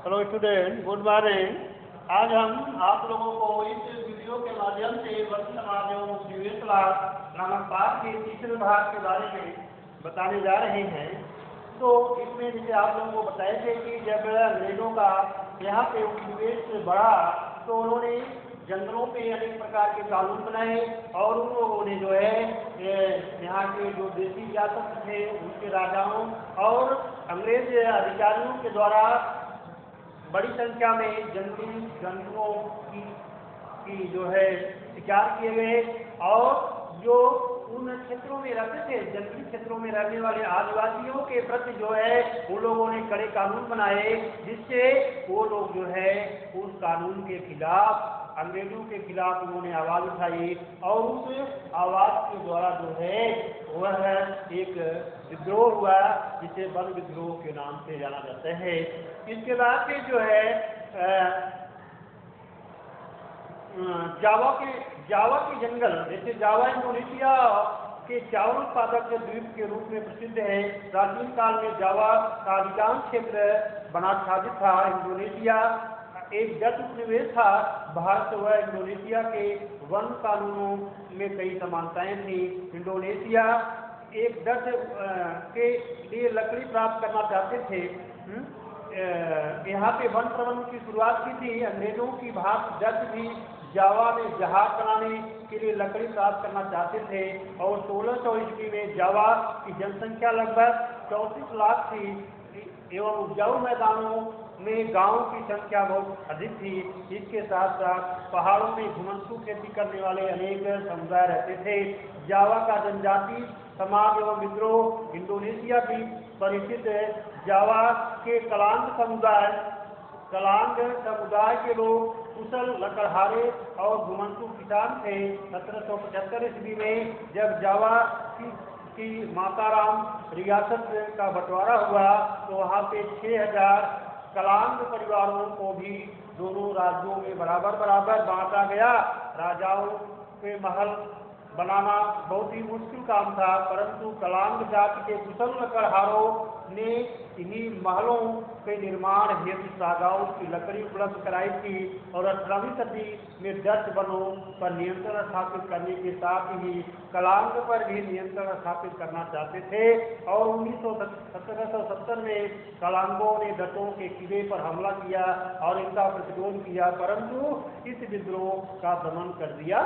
Hello student, good morning. आज हम आप लोगों को इस वीडियो के माध्यम से वर्ष समाज एवं उपनिवेश नामक पाठ के तीसरे भाग के बारे में बताने जा रहे हैं। तो इसमें जैसे आप लोगों को बताए थे कि जब अंग्रेजों का यहाँ पे उपनिवेश बढ़ा तो उन्होंने जंगलों पे अनेक प्रकार के कानून बनाए और उन लोगों ने जो है यहाँ के जो देसी रियासत थे उनके राजाओं और अंग्रेज अधिकारियों के द्वारा बड़ी संख्या में जंगली जंतुओं की जो है शिकार किए गए और जो उन क्षेत्रों में रहते थे, जंगली क्षेत्रों में रहने वाले आदिवासियों के प्रति जो है वो लोगों ने कड़े कानून बनाए, जिससे वो लोग जो है उस कानून के खिलाफ, अंग्रेजों के खिलाफ उन्होंने आवाज उठाई और उस आवाज के द्वारा जो है वह एक विद्रोह हुआ जिसे वन विद्रोह के नाम से जाना जाता है। इसके बाद फिर जो है जावा के जंगल, जैसे जावा इंडोनेशिया के चावल उत्पादक द्वीप के रूप में प्रसिद्ध है। प्राचीन काल में जावा का अधिकांश क्षेत्र वनाच्छादित था। इंडोनेशिया एक डच उपनिवेश था। भारत व इंडोनेशिया के वन कानूनों में कई समानताएं थी। इंडोनेशिया एक डच के लिए लकड़ी प्राप्त करना चाहते थे। यहाँ पे वन प्रबंधन की शुरुआत की थी। अंग्रेजों की भांति डच भी जावा में जहाज बनाने के लिए लकड़ी प्राप्त करना चाहते थे और 1600 ईस्वी में जावा की जनसंख्या लगभग 34 लाख थी एवं उपजाऊ मैदानों में गांवों की संख्या बहुत अधिक थी। इसके साथ साथ पहाड़ों में घुमंतू खेती करने वाले अनेक समुदाय रहते थे। जावा का जनजाति समाज एवं विद्रोह इंडोनेशिया भी परिचित है। जावा के कलांग समुदाय के लोग कुशल लकड़हारे और घुमंतू किसान थे। 1775 ईस्वी में जब जावा की माताराम रियासत का बंटवारा हुआ तो वहाँ पे 6000 कलांग परिवारों को भी दोनों राज्यों में बराबर बराबर बांटा गया। राजाओं के महल बनाना बहुत ही मुश्किल काम था, परंतु कलांग जाति के कुशल लकड़हारों ने इन्हीं महलों के निर्माण हेतु सागौन की लकड़ी उपलब्ध कराई थी और 18वीं सदी में डच वनों पर नियंत्रण स्थापित करने के साथ ही कलांग पर भी नियंत्रण स्थापित करना चाहते थे और 1770 में कलांगों ने डचों के किले पर हमला किया और इनका प्रतिरोध किया, परंतु इस विद्रोह का दमन कर दिया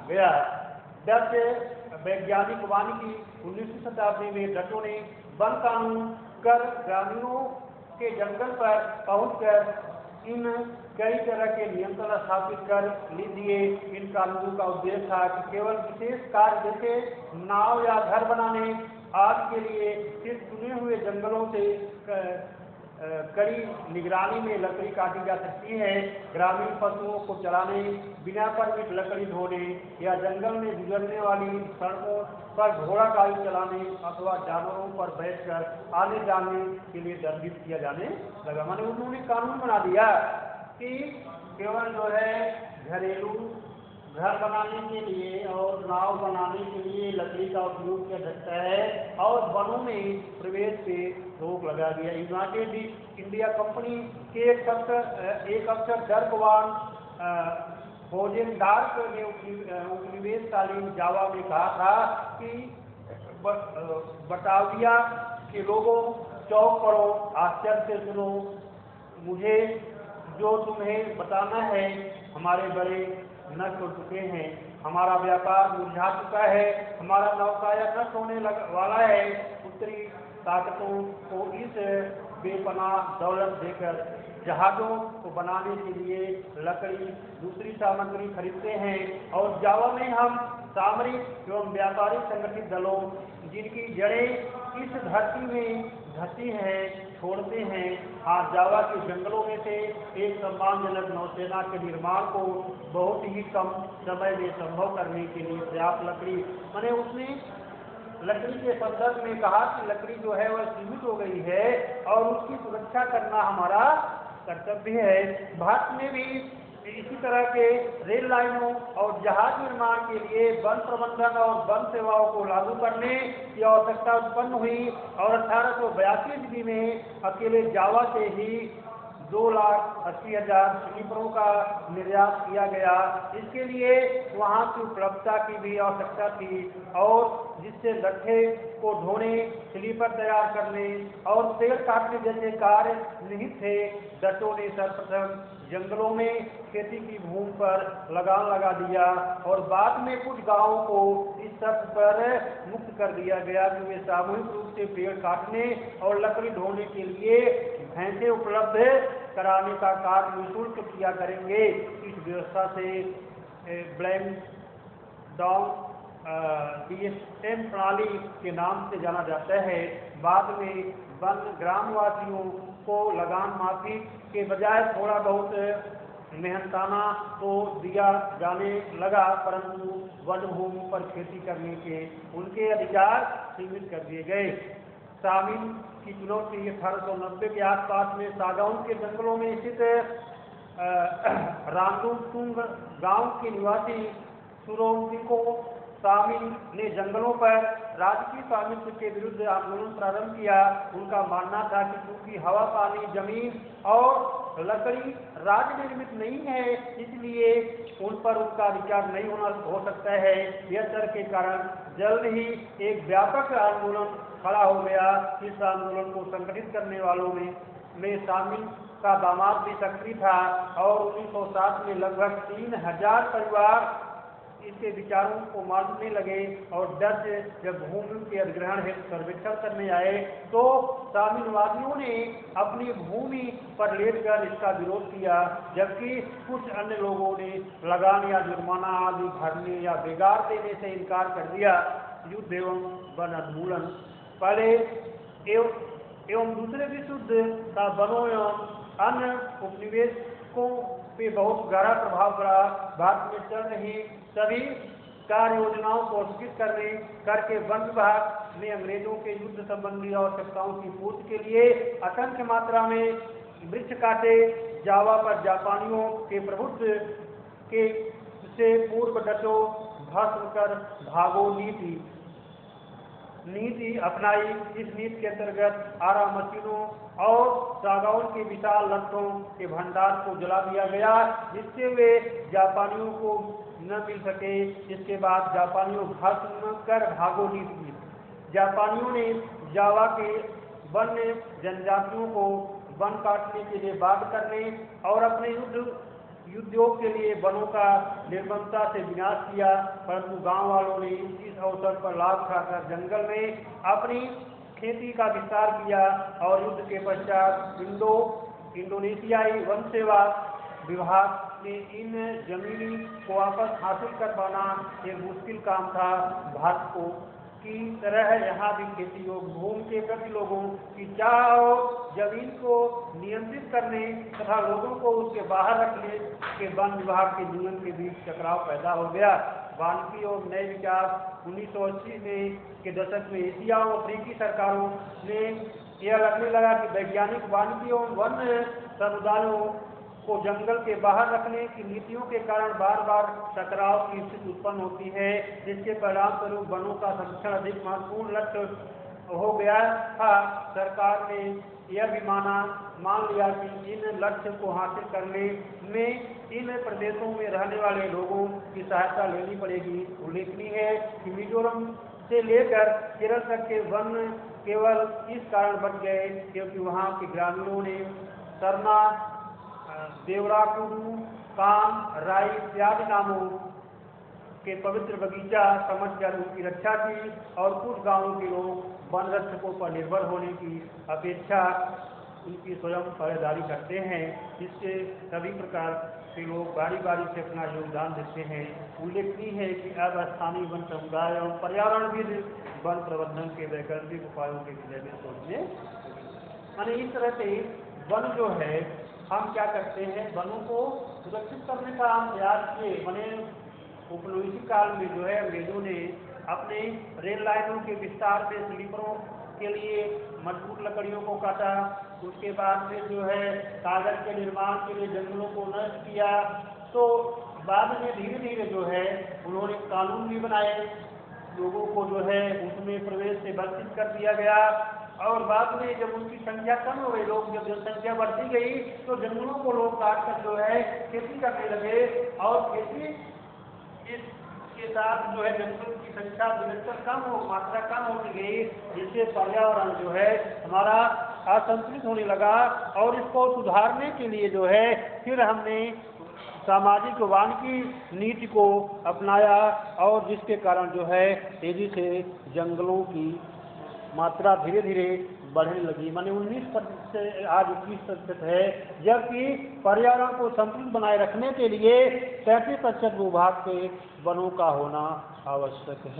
गया। डच वैज्ञानिक वानिकी 19वीं शताब्दी में डचों ने वन कानून कर ग्रामीणों के जंगल पर पहुंचकर इन कई तरह के नियंत्रण स्थापित कर दिए। इन कानूनों का उद्देश्य था कि केवल विशेष कार्य जैसे नाव या घर बनाने आदि के लिए सिर्फ चुने हुए जंगलों से कड़ी निगरानी में लकड़ी काटी जा सकती है। ग्रामीण पशुओं को चलाने, बिना परमिट लकड़ी ढोने या जंगल में गुजरने वाली सड़कों पर घोड़ा गाड़ी चलाने अथवा जानवरों पर बैठकर आने जाने के लिए दंडित किया जाने लगा। माने उन्होंने कानून बना दिया कि केवल जो है घरेलू घर बनाने के लिए और नाव बनाने के लिए लकड़ी का उपयोग किया जाता है और वनों में प्रवेश पे रोक लगा दिया। यूनाइटेड इंडिया कंपनी के एक अफसर डर्कवान होजेनडार्क ने उपनिवेशकालीन जावा में कहा था कि बटाविया के लोगों चौक पड़ो, आश्चर्य से सुनो, मुझे जो तुम्हें बताना है हमारे बड़े नष्ट हो चुके हैं, हमारा व्यापार मुरझा चुका है, हमारा नौकाया नष्ट होने वाला है। उत्तरी ताकतों को इस बेपनाह दौलत देकर जहाजों को बनाने के लिए लकड़ी दूसरी सामग्री खरीदते हैं और जावा में हम सामरिक एवं व्यापारिक संगठित दलों जिनकी जड़ें इस धरती में धसी हैं छोड़ते हैं। आज जावा के जंगलों में से एक सम्मानजनक नौसेना के निर्माण को बहुत ही कम समय में संभव करने के लिए पर्याप्त लकड़ी, मैंने उसने लकड़ी के संदर्भ में कहा कि लकड़ी जो है वह सीमित हो गई है और उसकी सुरक्षा करना हमारा कर्तव्य है। भारत में भी इसी तरह के रेल लाइनों और जहाज निर्माण के लिए वन प्रबंधन और वन सेवाओं को लागू करने की आवश्यकता उत्पन्न हुई और 1882 ईस्वी में अकेले जावा से ही 2,80,000 स्लीपरों का निर्यात किया गया। इसके लिए वहाँ की उपलब्धता की भी आवश्यकता थी और जिससे लट्ठे को ढोने, स्लीपर तैयार करने और पेड़ काटने जैसे कार्य निहित थे। डचों ने सर्वप्रथम जंगलों में खेती की भूमि पर लगाम लगा दिया और बाद में कुछ गांवों को इस शर्त पर मुक्त कर दिया गया कि वे सामूहिक रूप से पेड़ काटने और लकड़ी ढोने के लिए भैंसे उपलब्ध कराने का कार्य निःशुल्क किया करेंगे। इस व्यवस्था से ब्लैंक डाउन DSM प्रणाली के नाम से जाना जाता है। बाद में वन ग्रामवासियों को लगान माफी के बजाय थोड़ा बहुत मेहनताना तो दिया जाने लगा, परंतु वन भूमि पर खेती करने के उनके अधिकार सीमित कर दिए गए। सामिन की चुनौती 1890 के आसपास में सागौन के जंगलों में स्थित रामदुंग गांव के निवासी सुरोंतिको सामिन ने जंगलों पर राजकीय स्वामित्व के विरुद्ध आंदोलन प्रारंभ किया। उनका मानना था कि क्योंकि हवा, पानी, जमीन और लकड़ी राज्य निर्मित नहीं है, इसलिए उन पर उनका अधिकार नहीं हो सकता है। यह तर्क के कारण जल्द ही एक व्यापक आंदोलन खड़ा हो गया। इस आंदोलन को संगठित करने वालों में सामिन का दामाद भी सक्रिय था और 1907 में लगभग 3,000 परिवार इसके विचारों को मानने लगे और डच जब भूमि के अधिग्रहण हेतु सर्वेक्षण करने आए तो साम्यवादियों ने अपनी भूमि पर लेटकर इसका विरोध किया, जबकि कुछ अन्य लोगों ने लगान या जुर्माना आदि भरने या बेगार देने से इनकार कर दिया। युद्ध एवं वन उन्मूलन। पहले एवं दूसरे विश्व युद्ध का वनों एवं अन्य उपनिवेशों पे बहुत गहरा प्रभाव पड़ा। भारत में चल रही सभी कार्य योजनाओं को स्थगित करके वन विभाग ने अंग्रेजों के युद्ध संबंधी आवश्यकताओं की पूर्ति के लिए असंख्य मात्रा में वृक्ष काटे। जावा पर जापानियों के प्रभुत्व के से पूर्व डचों भस्म कर भागो नीति अपनाई। इस नीति के अंतर्गत आरा मशीनों और सागौन के विशाल लट्ठों के भंडार को जला दिया गया, जिससे वे जापानियों को न मिल सके। इसके बाद जापानियों भस्म कर भागो नीति। जापानियों ने जावा के वन्य जनजातियों को वन काटने के लिए बाध्य करने और अपने उद्योग के लिए वनों का निर्ममता से विनाश किया, परंतु गांव वालों ने इस अवसर पर लाभ उठाकर जंगल में अपनी खेती का विस्तार किया और युद्ध के पश्चात इंडोनेशियाई वन सेवा विभाग ने इन जमीनी को वापस हासिल कर पाना एक मुश्किल काम था। भारत को की तरह यहाँ भी खेती योग्य भूमि के प्रति लोगों की चाह और जमीन को नियंत्रित करने तथा लोगों को उसके बाहर रखने के वन विभाग के नियम के बीच टकराव पैदा हो गया। वानिकी और नए विकास 1980 के दशक में एशिया और अफ्रीकी सरकारों ने यह लगने लगा कि वैज्ञानिक वानिकी और वन समुदायों को जंगल के बाहर रखने की नीतियों के कारण बार बार टकराव की स्थिति उत्पन्न होती है, जिसके परिणाम स्वरूप वनों का संरक्षण अधिक महत्वपूर्ण लक्ष्य हो गया था। सरकार ने यह भी मान लिया कि इन लक्ष्य को हासिल करने में इन प्रदेशों में रहने वाले लोगों की सहायता लेनी पड़ेगी। उल्लेखनीय है कि मिजोरम से लेकर केरल तक के वन केवल इस कारण बच गए क्योंकि वहाँ के ग्रामीणों ने सरना, देवराकुडू, काम, राई इत्यादि नामों के पवित्र बगीचा समझकर उनकी रक्षा की और कुछ गांवों के लोग वन रक्षकों पर निर्भर होने की अपेक्षा उनकी स्वयं पहरेदारी करते हैं। इससे सभी प्रकार के लोग बारी बारी से अपना योगदान देते हैं। उल्लेखनीय है कि अब स्थानीय वन समुदाय और पर्यावरणविद वन प्रबंधन के वैकल्पिक उपायों के विषय में सोचने माने इस तरह से वन जो है हम क्या करते हैं, वनों को सुरक्षित करने का हम प्रयास किए। मैंने उपनिवेशिक काल में जो है अंग्रेजों ने अपने रेल लाइनों के विस्तार से स्लीपरों के लिए मजबूत लकड़ियों को काटा। उसके बाद में जो है कागज के निर्माण के लिए जंगलों को नष्ट किया। तो बाद में धीरे धीरे जो है उन्होंने कानून भी बनाए, लोगों को जो है उसमें प्रवेश से वंचित कर दिया गया। और बाद में जब उनकी संख्या कम हो गई, लोग जब जनसंख्या बढ़ती गई तो जंगलों को लोग काट कर जो है खेती करने लगे और खेती इसके साथ जो है जंगलों की संख्या निरंतर कम हो, मात्रा कम होती गई, जिससे पर्यावरण जो है हमारा असंतुलित होने लगा। और इसको सुधारने के लिए जो है फिर हमने सामाजिक वानिकी नीति को अपनाया और जिसके कारण जो है तेजी से जंगलों की मात्रा धीरे धीरे बढ़ने लगी। माने 19% से आज 21% है, जबकि पर्यावरण को संतुलित बनाए रखने के लिए 33% भूभाग के वनों का होना आवश्यक है।